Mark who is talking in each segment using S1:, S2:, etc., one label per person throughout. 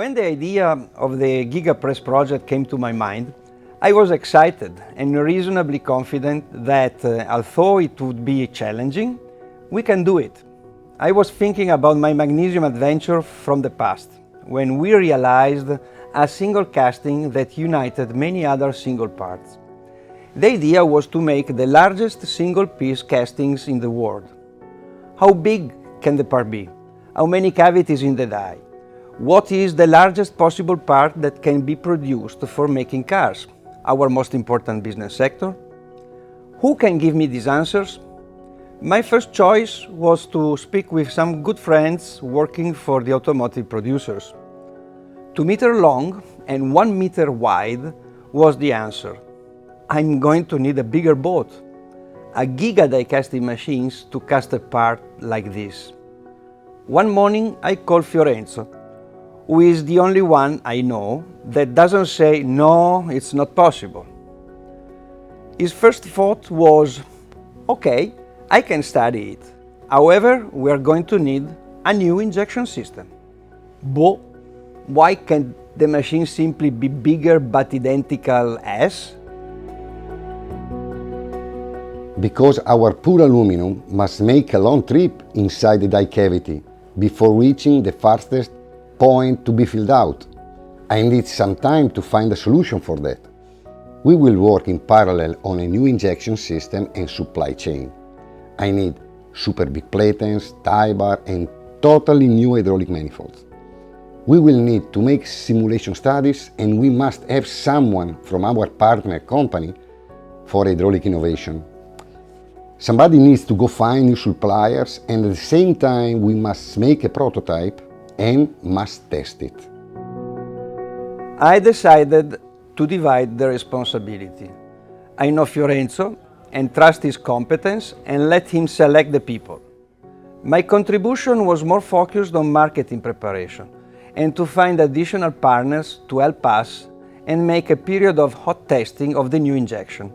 S1: When the idea of the GigaPress project came to my mind, I was excited and reasonably confident that although it would be challenging, we can do it. I was thinking about my magnesium adventure from the past, when we realized a single casting that united many other single parts. The idea was to make the largest single-piece castings in the world. How big can the part be? How many cavities in the die? What is the largest possible part that can be produced for making cars? Our most important business sector? Who can give me these answers? My first choice was to speak with some good friends working for the automotive producers. 2 meters long and 1 meter wide was the answer. I'm going to need a bigger boat, a giga die casting machines to cast a part like this. One morning I called Fiorenzo, who is the only one I know that doesn't say, no, it's not possible. His first thought was, okay, I can study it. However, we are going to need a new injection system. But why can't the machine simply be bigger but identical as?
S2: Because our pure aluminum must make a long trip inside the die cavity before reaching the fastest point to be filled out. I need some time to find a solution for that. We will work in parallel on a new injection system and supply chain. I need super big platens, tie bar and totally new hydraulic manifolds. We will need to make simulation studies and we must have someone from our partner company for hydraulic innovation. Somebody needs to go find new suppliers and at the same time we must make a prototype and must test it.
S1: I decided to divide the responsibility. I know Fiorenzo and trust his competence and let him select the people. My contribution was more focused on marketing preparation and to find additional partners to help us and make a period of hot testing of the new injection.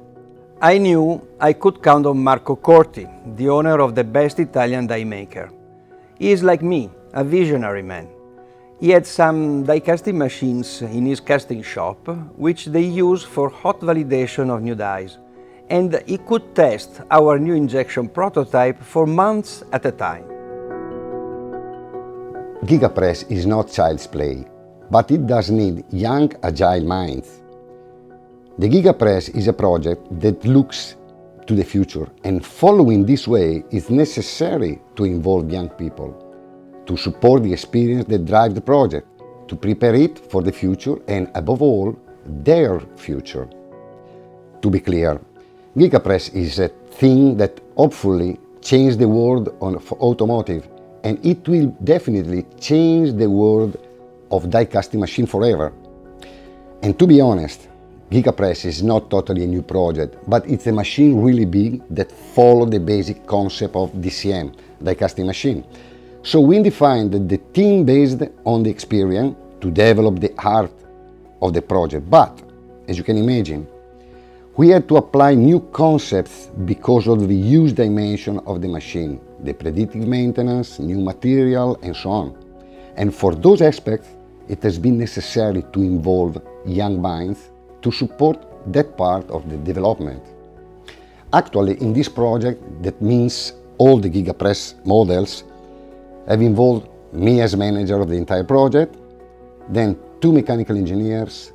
S1: I knew I could count on Marco Corti, the owner of the best Italian die maker. He is like me, a visionary man. He had some die casting machines in his casting shop, which they use for hot validation of new dies, and he could test our new injection prototype for months at a time.
S2: GigaPress is not child's play, but it does need young, agile minds. The GigaPress is a project that looks to the future, and following this way is necessary to involve young people, to support the experience that drives the project, to prepare it for the future and, above all, their future. To be clear, GigaPress is a thing that hopefully changes the world of automotive, and it will definitely change the world of die casting machine forever. And to be honest, GigaPress is not totally a new project, but it's a machine really big that follows the basic concept of DCM, die casting machine. So we defined the team based on the experience to develop the heart of the project. But, as you can imagine, we had to apply new concepts because of the huge dimension of the machine, the predictive maintenance, new material, and so on. And for those aspects, it has been necessary to involve young minds to support that part of the development. Actually, in this project, that means all the GigaPress models have involved me as manager of the entire project, then 2 mechanical engineers,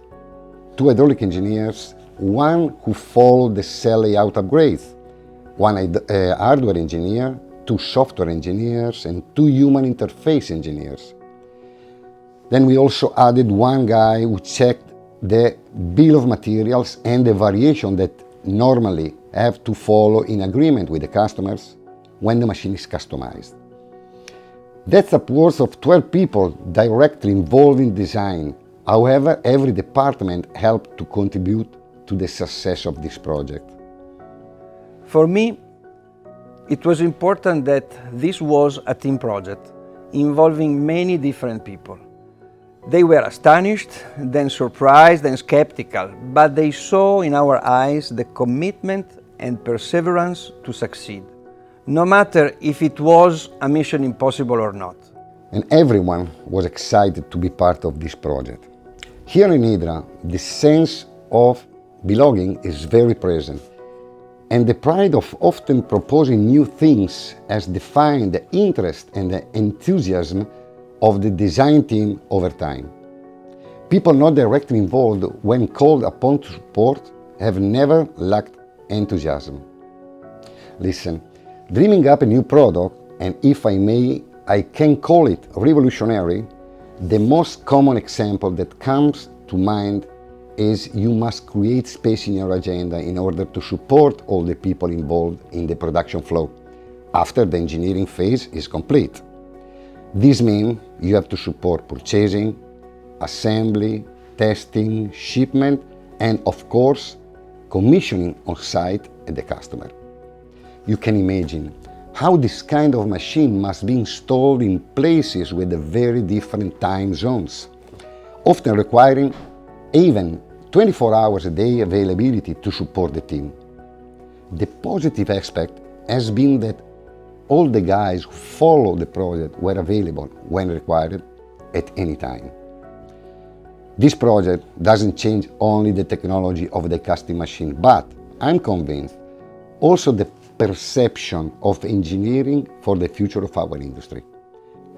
S2: 2 hydraulic engineers, 1 who followed the cell layout upgrades, 1 hardware engineer, 2 software engineers, and 2 human interface engineers. Then we also added 1 guy who checked the bill of materials and the variation that normally have to follow in agreement with the customers when the machine is customized. That's upwards of 12 people directly involved in design. However, every department helped to contribute to the success of this project.
S1: For me, it was important that this was a team project involving many different people. They were astonished, then surprised and skeptical, but they saw in our eyes the commitment and perseverance to succeed, no matter if it was a mission impossible or not.
S2: and everyone was excited to be part of this project. Here in Hydra, the sense of belonging is very present, and the pride of often proposing new things has defined the interest and the enthusiasm of the design team over time. People not directly involved when called upon to support have never lacked enthusiasm. Listen, dreaming up a new product, and if I may, I can call it revolutionary, the most common example that comes to mind is you must create space in your agenda in order to support all the people involved in the production flow after the engineering phase is complete. This means you have to support purchasing, assembly, testing, shipment, and of course, commissioning on site at the customer. You can imagine how this kind of machine must be installed in places with very different time zones, often requiring even 24 hours a day availability to support the team. The positive aspect has been that all the guys who follow the project were available when required at any time. This project doesn't change only the technology of the casting machine, but I'm convinced also the perception of engineering for the future of our industry,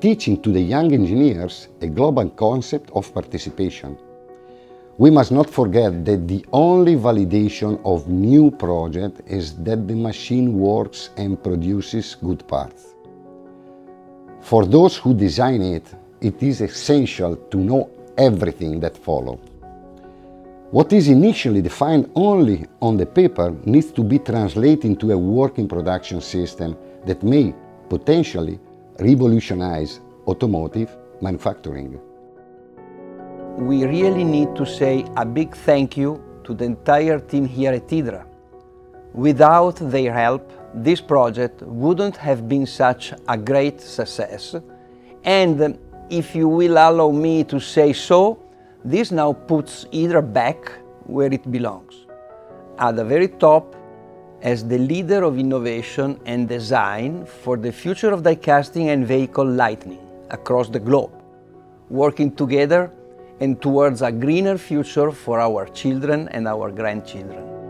S2: teaching to the young engineers a global concept of participation. We must not forget that the only validation of new project is that the machine works and produces good parts. For those who design it, it is essential to know everything that follows. What is initially defined only on the paper needs to be translated into a working production system that may potentially revolutionize automotive manufacturing.
S1: We really need to say a big thank you to the entire team here at Hydra. Without their help, this project wouldn't have been such a great success, and if you will allow me to say so, this now puts Hydra back where it belongs, at the very top as the leader of innovation and design for the future of die casting and vehicle lighting across the globe, working together and towards a greener future for our children and our grandchildren.